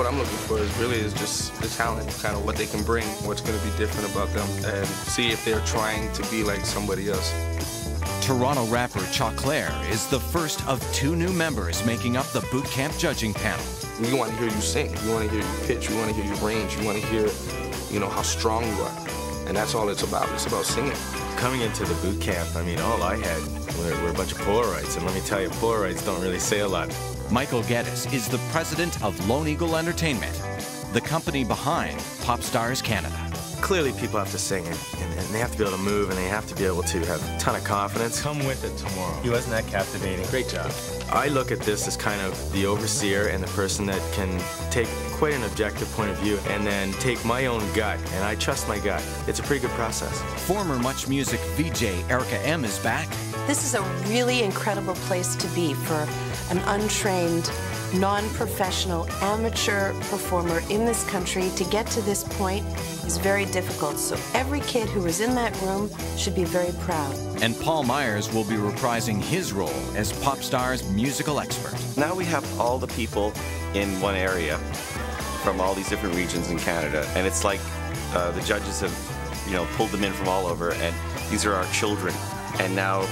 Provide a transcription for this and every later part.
What I'm looking for is just the talent, kind of what they can bring, what's going to be different about them, and see if they're trying to be like somebody else. Toronto rapper Choclair is the first of 2 new members making up the boot camp judging panel. We want to hear you sing, we want to hear you pitch, we want to hear your range, we want to hear, you know, how strong you are. And that's all it's about. It's about singing. Coming into the boot camp, I mean, all I had were a bunch of Polaroids, and let me tell you, Polaroids don't really say a lot. Michael Geddes is the president of Lone Eagle Entertainment, the company behind Popstars Canada. Clearly, people have to sing, and they have to be able to move, and they have to be able to have a ton of confidence. Come with it tomorrow. He wasn't that captivating. Great job. I look at this as kind of the overseer and the person that can take quite an objective point of view and then take my own gut, and I trust my gut. It's a pretty good process. Former Much Music VJ Erica M is back. This is a really incredible place to be for an untrained, non-professional, amateur performer in this country. To get to this point is very difficult, so every kid who was in that room should be very proud. And Paul Myers will be reprising his role as Popstars musical expert. Now we have all the people in one area from all these different regions in Canada, and it's like the judges have, you know, pulled them in from all over, and these are our children. And now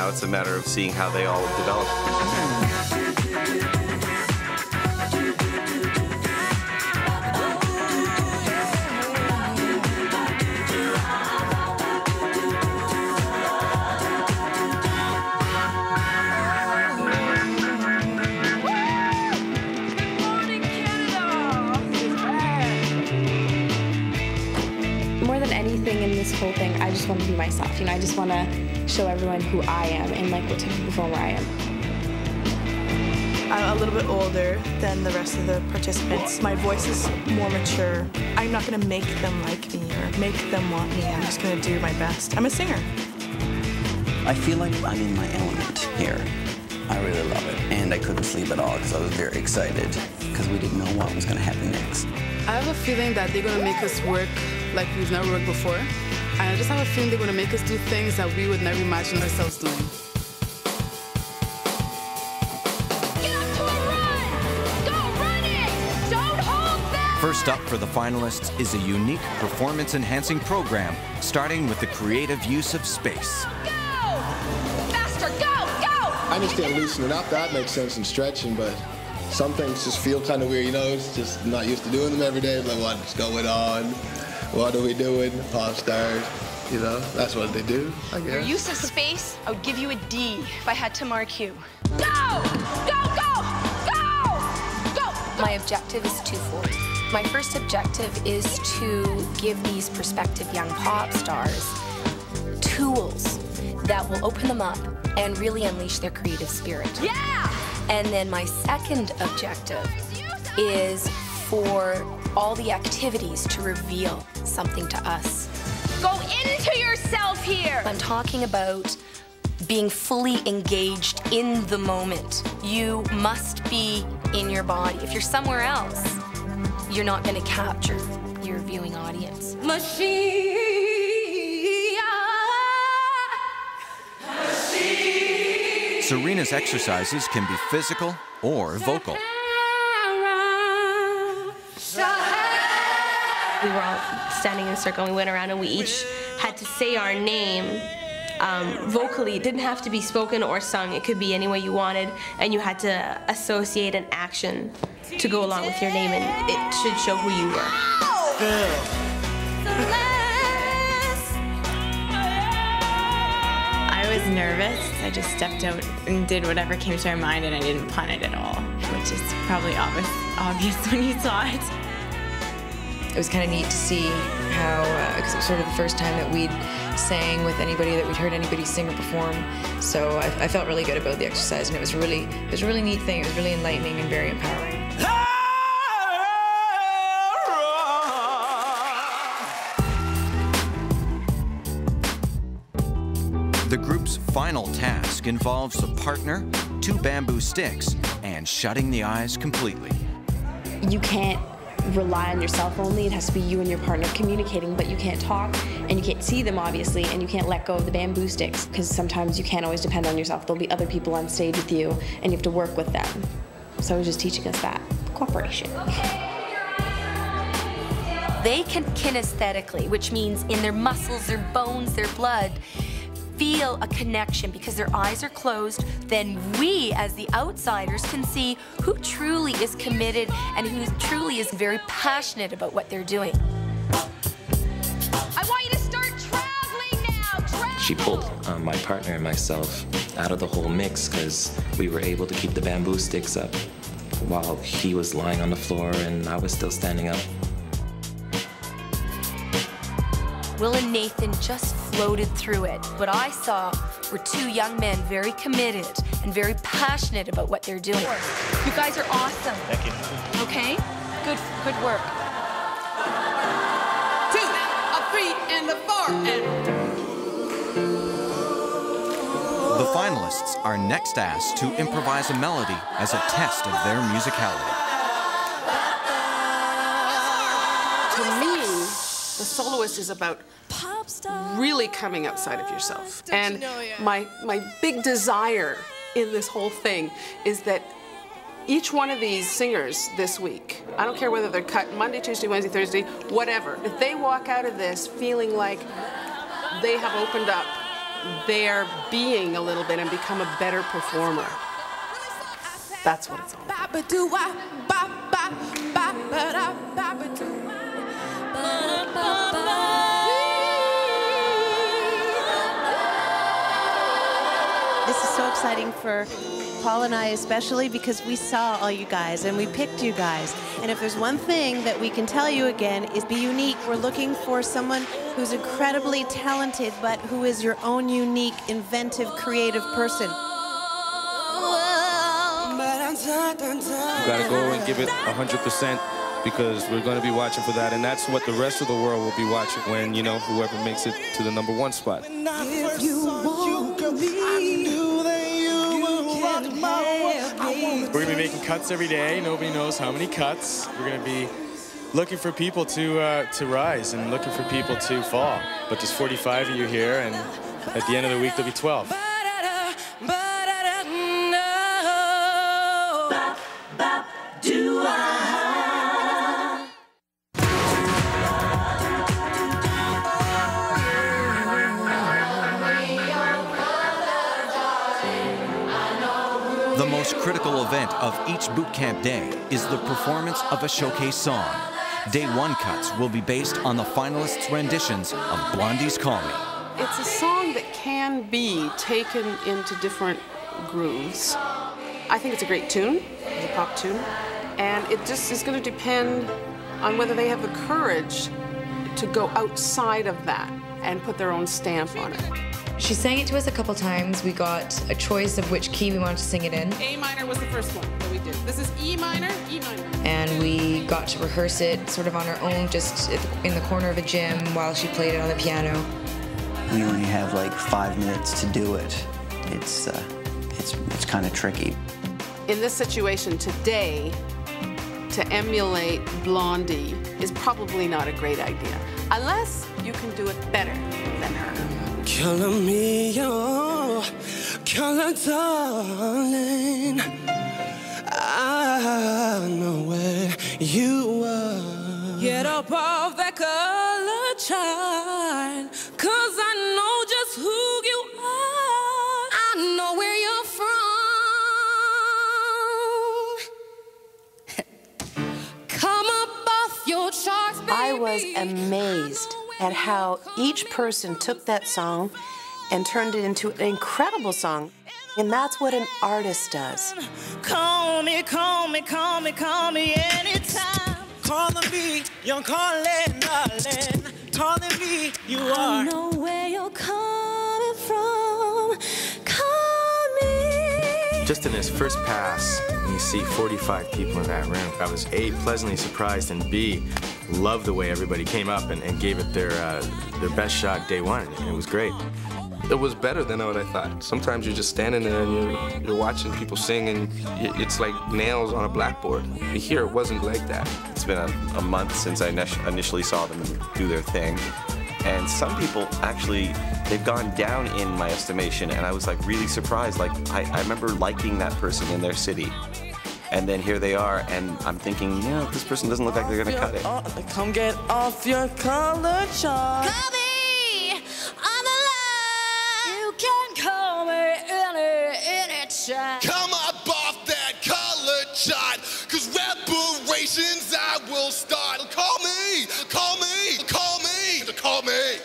it's a matter of seeing how they all develop. More than anything in this whole thing, I just want to be myself. You know, I just want to show everyone who I am and like what type of performer I am. I'm a little bit older than the rest of the participants. My voice is more mature. I'm not going to make them like me or make them want me. I'm just going to do my best. I'm a singer. I feel like I'm in my element here. I really love it. And I couldn't sleep at all because I was very excited because we didn't know what was going to happen next. I have a feeling that they're going to make us work like we've never worked before. And I just have a feeling they're going to make us do things that we would never imagine ourselves doing. Get up to a run! Go run it! Don't hold back! First up for the finalists is a unique performance-enhancing program starting with the creative use of space. Go! Faster, go, go! I understand loosening up, that makes sense in stretching, but some things just feel kind of weird, you know, it's just not used to doing them every day. Like, what's going on? What are we doing? Popstars, you know, that's what they do, I guess. Your use of space, I would give you a D if I had to mark you. Go! Go, go, go! Go! My objective is twofold. My first objective is to give these prospective young pop stars tools that will open them up and really unleash their creative spirit. Yeah! And then my second objective is for all the activities to reveal something to us. Go into yourself here! I'm talking about being fully engaged in the moment. You must be in your body. If you're somewhere else, you're not going to capture your viewing audience. Machine! Serena's exercises can be physical or vocal. We were all standing in a circle and we went around and we each had to say our name vocally. It didn't have to be spoken or sung. It could be any way you wanted, and you had to associate an action to go along with your name, and it should show who you were. I was nervous. I just stepped out and did whatever came to my mind, and I didn't plan it at all, which is probably obvious when you saw it. It was kind of neat to see how, because it was sort of the first time that we'd sang with anybody, that we'd heard anybody sing or perform. So I felt really good about the exercise, and it was a really neat thing. It was really enlightening and very empowering. The group's final task involves a partner, 2 bamboo sticks, and shutting the eyes completely. You can't rely on yourself only. It has to be you and your partner communicating, but you can't talk and you can't see them, obviously, and you can't let go of the bamboo sticks because sometimes you can't always depend on yourself. There'll be other people on stage with you and you have to work with them. So it was just teaching us that. Cooperation. they can kinesthetically, which means in their muscles, their bones, their blood, feel a connection because their eyes are closed, then we as the outsiders can see who truly is committed and who truly is very passionate about what they're doing. I want you to start traveling now. She pulled my partner and myself out of the whole mix because we were able to keep the bamboo sticks up while he was lying on the floor and I was still standing up. Will and Nathan just floated through it. What I saw were two young men very committed and very passionate about what they're doing. You guys are awesome. Thank you. Okay? Good work. 2, a 3, and a 4, and... The finalists are next asked to improvise a melody as a test of their musicality. To me, the soloist is about really coming outside of yourself. And my big desire in this whole thing is that each one of these singers this week, I don't care whether they're cut Monday, Tuesday, Wednesday, Thursday, whatever, if they walk out of this feeling like they have opened up their being a little bit and become a better performer. That's what it's all about. This is so exciting for Paul and I especially because we saw all you guys and we picked you guys. And if there's one thing that we can tell you again is be unique. We're looking for someone who's incredibly talented but who is your own unique, inventive, creative person. You gotta go and give it 100% because we're gonna be watching for that, and that's what the rest of the world will be watching when, you know, whoever makes it to the #1 spot. If you want me, I knew that you would rock my world. We're gonna be making cuts every day. Nobody knows how many cuts. We're gonna be looking for people to rise and looking for people to fall. But there's 45 of you here, and at the end of the week there'll be 12. The most critical event of each boot camp day is the performance of a showcase song. Day 1 cuts will be based on the finalists' renditions of Blondie's Call Me. It's a song that can be taken into different grooves. I think it's a great tune, it's a pop tune, and it just is going to depend on whether they have the courage to go outside of that and put their own stamp on it. She sang it to us a couple times. We got a choice of which key we wanted to sing it in. A minor was the first one that we did. This is E minor, E minor. And we got to rehearse it sort of on our own, just in the corner of a gym while she played it on the piano. We only have like 5 minutes to do it. It's kind of tricky. In this situation today, to emulate Blondie is probably not a great idea, unless you can do it better than her. Color me your color, darling. I know where you are. Get up off that color, child, 'cause I know just who you are. I know where you're from. Come up off your charts, baby. I was amazed at how each person took that song and turned it into an incredible song. And that's what an artist does. Call me, call me, call me, call me anytime. Calling me, you're calling, darling. Calling me, you are. I know where you're coming from. Call me. Just in his first pass, you see 45 people in that room. I was A, pleasantly surprised, and B, loved the way everybody came up and gave it their best shot day 1. And it was great. It was better than what I thought. Sometimes you're just standing there and you're watching people sing and it's like nails on a blackboard. Here it wasn't like that. It's been a month since I initially saw them do their thing. And some people actually, they've gone down in my estimation, and I was like really surprised. Like I remember liking that person in their city. And then here they are, and I'm thinking, this person doesn't look like they're gonna cut it. Come get off your color chart. Call me on the line. You can call me any time. Come up off that color chart, 'cause reparations I will start. Call me, call me, call me, call me.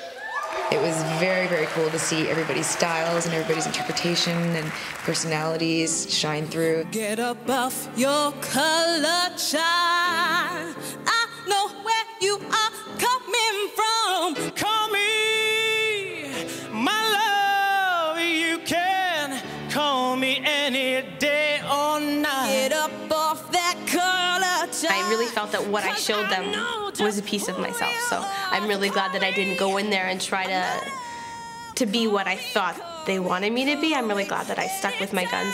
It was very, very cool to see everybody's styles and everybody's interpretation and personalities shine through. Get up off your color chart. I know where you are coming from. Call me, my love. You can call me any day or night. Get up off that color chart. I really felt that what I showed them was a piece of myself. So I'm really glad that I didn't go in there and try to be what I thought they wanted me to be. I'm really glad that I stuck with my guns.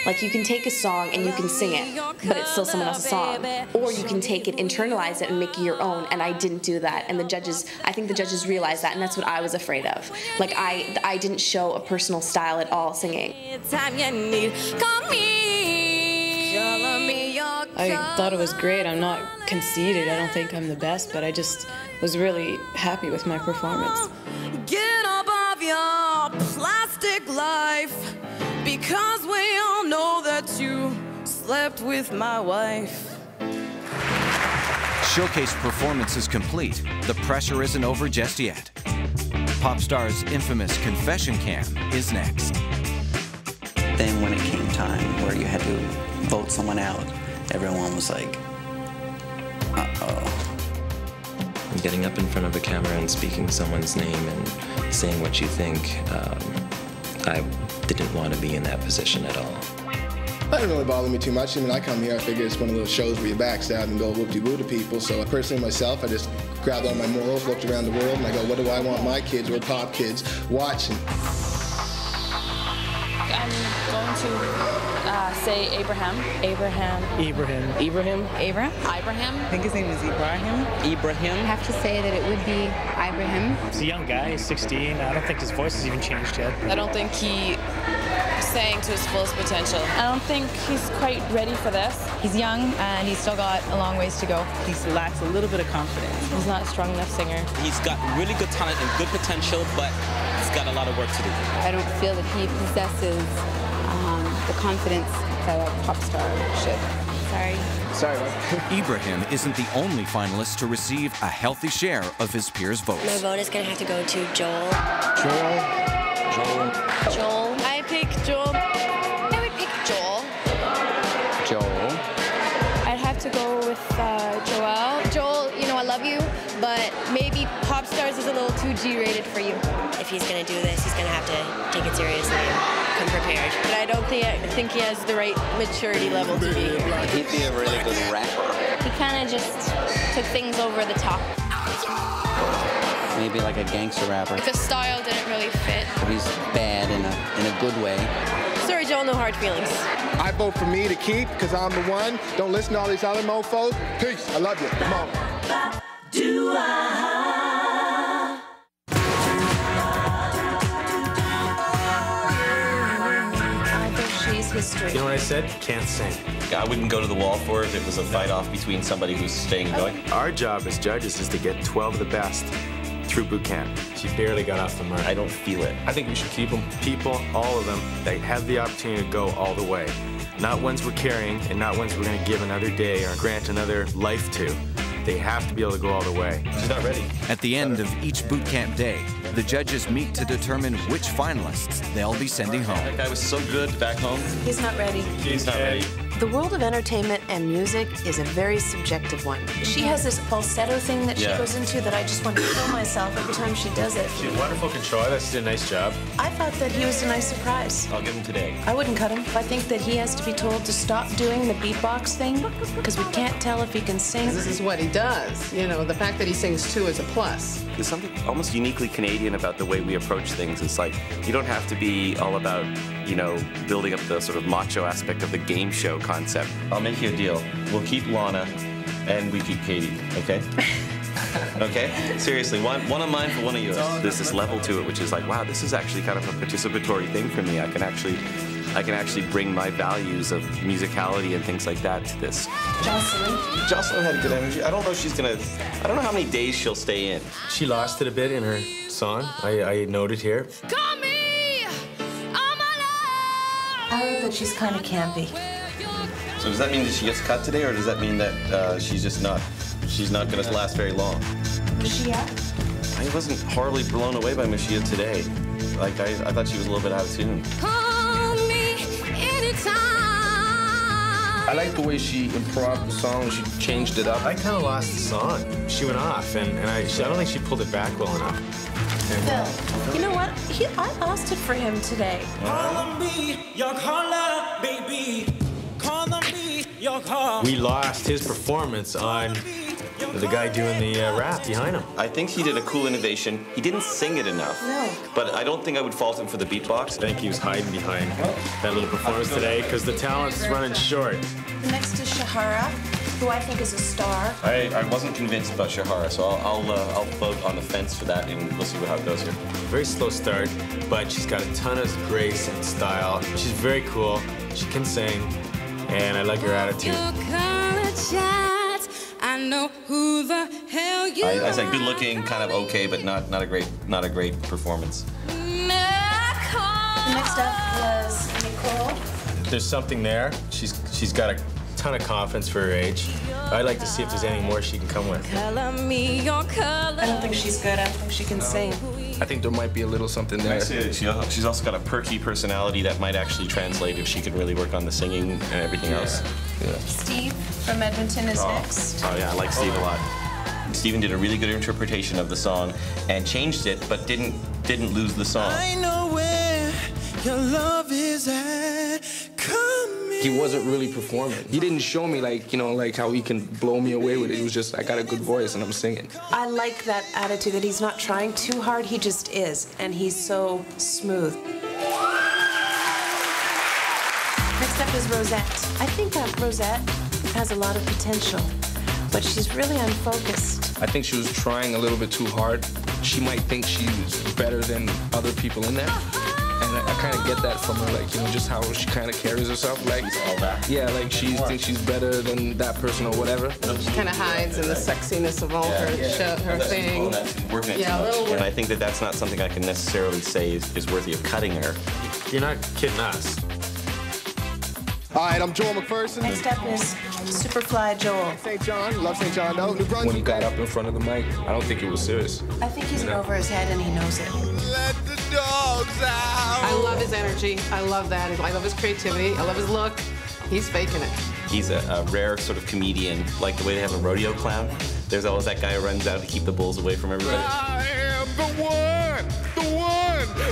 Like, you can take a song and you can sing it, but it's still someone else's song. Or you can take it, internalize it, and make it your own, and I didn't do that. And the judges, I think the judges realized that, and that's what I was afraid of. Like, I didn't show a personal style at all singing. I thought it was great. I'm not conceited. I don't think I'm the best, but I just was really happy with my performance. Get up off your plastic life, because we all know that you slept with my wife. Showcase performance is complete. The pressure isn't over just yet. Popstar's infamous confession cam is next. Then when it came time where you had to vote someone out, everyone was like, uh-oh. Getting up in front of a camera and speaking someone's name and saying what you think, I didn't want to be in that position at all. That didn't really bother me too much. I mean, I come here, I figure it's one of those shows where you backstab and go whoop-de-woo to people. So personally myself, I just grabbed all my morals, looked around the world, and I go, what do I want my kids or pop kids watching? I'm going to say Abraham. Abraham. I think his name is Ibrahim. I have to say that it would be Ibrahim. He's a young guy, he's 16. I don't think his voice has even changed yet. I don't think he sang to his fullest potential. I don't think he's quite ready for this. He's young and he's still got a long ways to go. He lacks a little bit of confidence. He's not a strong enough singer. He's got really good talent and good potential, but he's got a lot of work to do. I don't feel that he possesses the confidence that a pop star should. Sorry. Ibrahim isn't the only finalist to receive a healthy share of his peers' votes. My vote is going to have to go to Joel. Joel. I pick Joel. I would pick Joel. I'd have to go with Joel. Joel, you know, I love you, but maybe Pop Stars is a little too G-rated for you. If he's going to do this, he's going to have to take it seriously and come prepared. But I think he has the right maturity level to be here. He'd be a really good rapper. He kind of just took things over the top. Maybe like a gangster rapper. The style didn't really fit. He's bad in a good way. Sorry, Joel, no hard feelings. I vote for me to keep, because I'm the one. Don't listen to all these other mofos. Peace. I love you. Come on. History. You know what I said? Can't sing. I wouldn't go to the wall for it if it was a fight-off between somebody who's staying and going. Our job as judges is to get 12 of the best through boot camp. She barely got off the mark. I don't feel it. I think we should keep them. People, all of them, they have the opportunity to go all the way. Not ones we're carrying and not ones we're going to give another day or grant another life to. They have to be able to go all the way. She's not ready. At the end of each boot camp day, the judges meet to determine which finalists they'll be sending home. That guy was so good back home. He's not ready. He's not ready. The world of entertainment and music is a very subjective one. She has this falsetto thing that she goes into that I just want to kill myself every time she does it. She's wonderful controller. She did a nice job. I thought that he was a nice surprise. I'll give him today. I wouldn't cut him. I think that he has to be told to stop doing the beatbox thing because we can't tell if he can sing. This is what he does. You know, the fact that he sings too is a plus. There's something almost uniquely Canadian about the way we approach things. It's like, you don't have to be all about, you know, building up the sort of macho aspect of the game show concept. I'll make you a deal. We'll keep Lana and we keep Katie, okay? Okay? Seriously, one of mine for one of yours. There's this level to it which is like, wow, this is actually kind of a participatory thing for me. I can actually I can actually bring my values of musicality and things like that to this. Jocelyn had good energy. I don't know if she's gonna, I don't know how many days she'll stay in. She lost it a bit in her song. I noted here. I wrote that she's kind of campy. So does that mean that she gets cut today, or does that mean that she's not gonna last very long? Mashia? I wasn't horribly blown away by Mashia today. Like, I thought she was a little bit out of tune. Call me anytime. I like the way she improvised the song. She changed it up. I kind of lost the song. She went off, and I don't think she pulled it back well enough. Phil, you know what? I lost it for him today. Call me your caller, baby. Call me your call. We lost his performance on the guy doing the rap behind him. I think he did a cool innovation. He didn't sing it enough. No. But I don't think I would fault him for the beatbox. I think he was hiding behind that little performance today because the talent's running short. Next is Shahara, who I think is a star. I wasn't convinced about Shahara, so I'll vote on the fence for that, and we'll see how it goes here. Very slow start, but she's got a ton of grace and style. She's very cool. She can sing, and I like her attitude. I know who the hell you are. I said good looking, kind of okay, but not a great performance. Next up was Nicole. There's something there. She's got a ton of confidence for her age. I'd like to see if there's any more she can come with. Color me your color. I don't think she's good. I don't think she can sing. I think there might be a little something there. She's also got a perky personality that might actually translate if she could really work on the singing and everything else. Yeah. Steve from Edmonton is next. Oh yeah, I like Steve a lot. Stephen did a really good interpretation of the song and changed it, but didn't lose the song. I know where your love is at. He wasn't really performing. He didn't show me like how he can blow me away with it. He was just, I got a good voice and I'm singing. I like that attitude that he's not trying too hard, he just is, and he's so smooth. Next up is Rosette. I think that Rosette has a lot of potential, but she's really unfocused. I think she was trying a little bit too hard. She might think she's better than other people in there. And I kind of get that from her, like, just how she kind of carries herself. Like, yeah, like she thinks she's better than that person or whatever. She kind of hides in the sexiness of all her thing. Yeah, a little bit. And I think that that's not something I can necessarily say is worthy of cutting her. You're not kidding us. All right, I'm Joel McPherson. Next up is Superfly Joel. St. John, love St. John, though. New Brunswick. When he got up in front of the mic, I don't think it was serious. I think he's over his head and he knows it. Let the dogs out. I love his energy. I love that. I love his creativity. I love his look. He's faking it. He's a rare sort of comedian, like the way they have a rodeo clown. There's always that guy who runs out to keep the bulls away from everybody. I am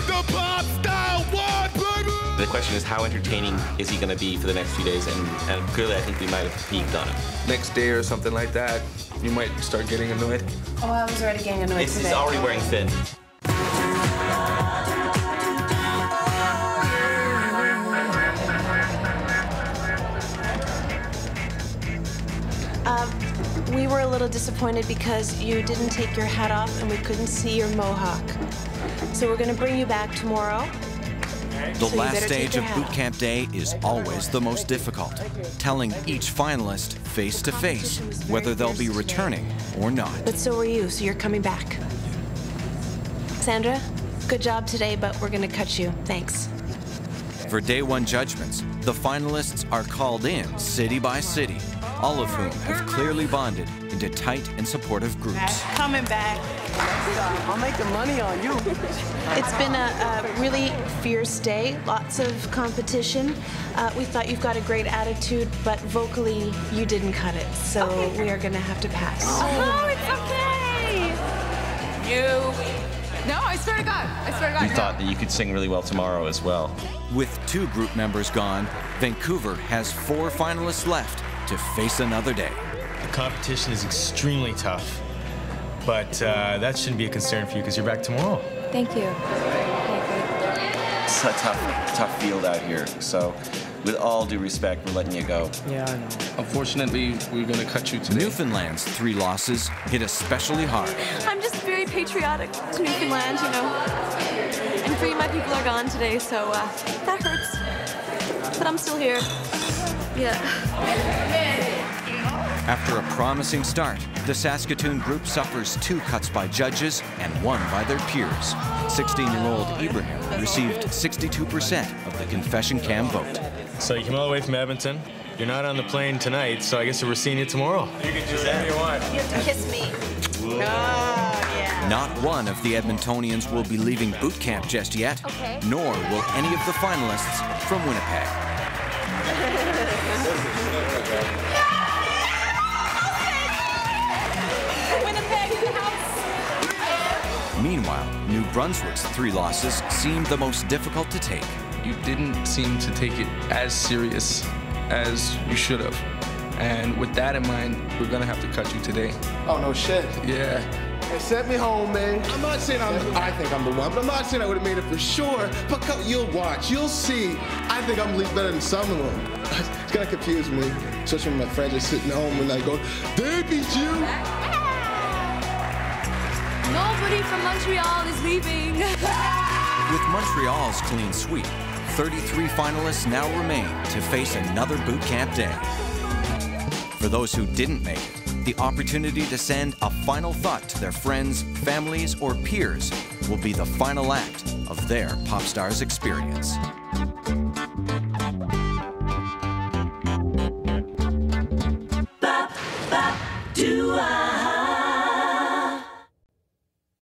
the pop star one, baby. The question is, how entertaining is he going to be for the next few days? And clearly, I think we might have peaked on him. Next day or something like that, you might start getting annoyed. Oh, I was already getting annoyed today. He's already wearing thin. We were a little disappointed because you didn't take your hat off and we couldn't see your mohawk. So we're going to bring you back tomorrow. The last stage of boot camp day is always the most difficult, telling each finalist face to face whether they'll be returning or not. But so are you, so you're coming back. Sandra, good job today, but we're going to cut you. Thanks. For day one judgments, the finalists are called in city by city, all of whom have clearly bonded into tight and supportive groups. Coming back. I'm making money on you. It's been a really fierce day, lots of competition. We thought you've got a great attitude, but vocally you didn't cut it, so we are going to have to pass. Oh, it's okay. No, I swear to God. I swear to God. You thought that you could sing really well tomorrow as well. With 2 group members gone, Vancouver has 4 finalists left to face another day. The competition is extremely tough, but that shouldn't be a concern for you because you're back tomorrow. Thank you. It's a tough field out here, so with all due respect, we're letting you go. Yeah, I know. Unfortunately, we're going to cut you today. Newfoundland's 3 losses hit especially hard. I'm just very patriotic to Newfoundland, And 3 of my people are gone today, so that hurts. but I'm still here. Yeah. After a promising start, the Saskatoon group suffers 2 cuts by judges and 1 by their peers. 16-year-old Ibrahim received 62% of the confession cam vote. So you came all the way from Edmonton. You're not on the plane tonight, so I guess we're seeing you tomorrow. You can do whatever you want. You have to kiss me. Oh, yeah. Not one of the Edmontonians will be leaving boot camp just yet, nor will any of the finalists from Winnipeg. Meanwhile, New Brunswick's 3 losses seemed the most difficult to take. You didn't seem to take it as serious as you should have. And with that in mind, we're gonna have to cut you today. Oh, no shit. Yeah. They sent me home, man. I'm not saying I think I'm the one, but I'm not saying I would have made it for sure. But you'll watch, you'll see. I think I'm at least better than some of them. It's gonna confuse me, especially when my friends are sitting home and I go, they beat you. Nobody from Montreal is leaving. With Montreal's clean sweep, 33 finalists now remain to face another boot camp day. For those who didn't make it, the opportunity to send a final thought to their friends, families, or peers will be the final act of their Popstars experience.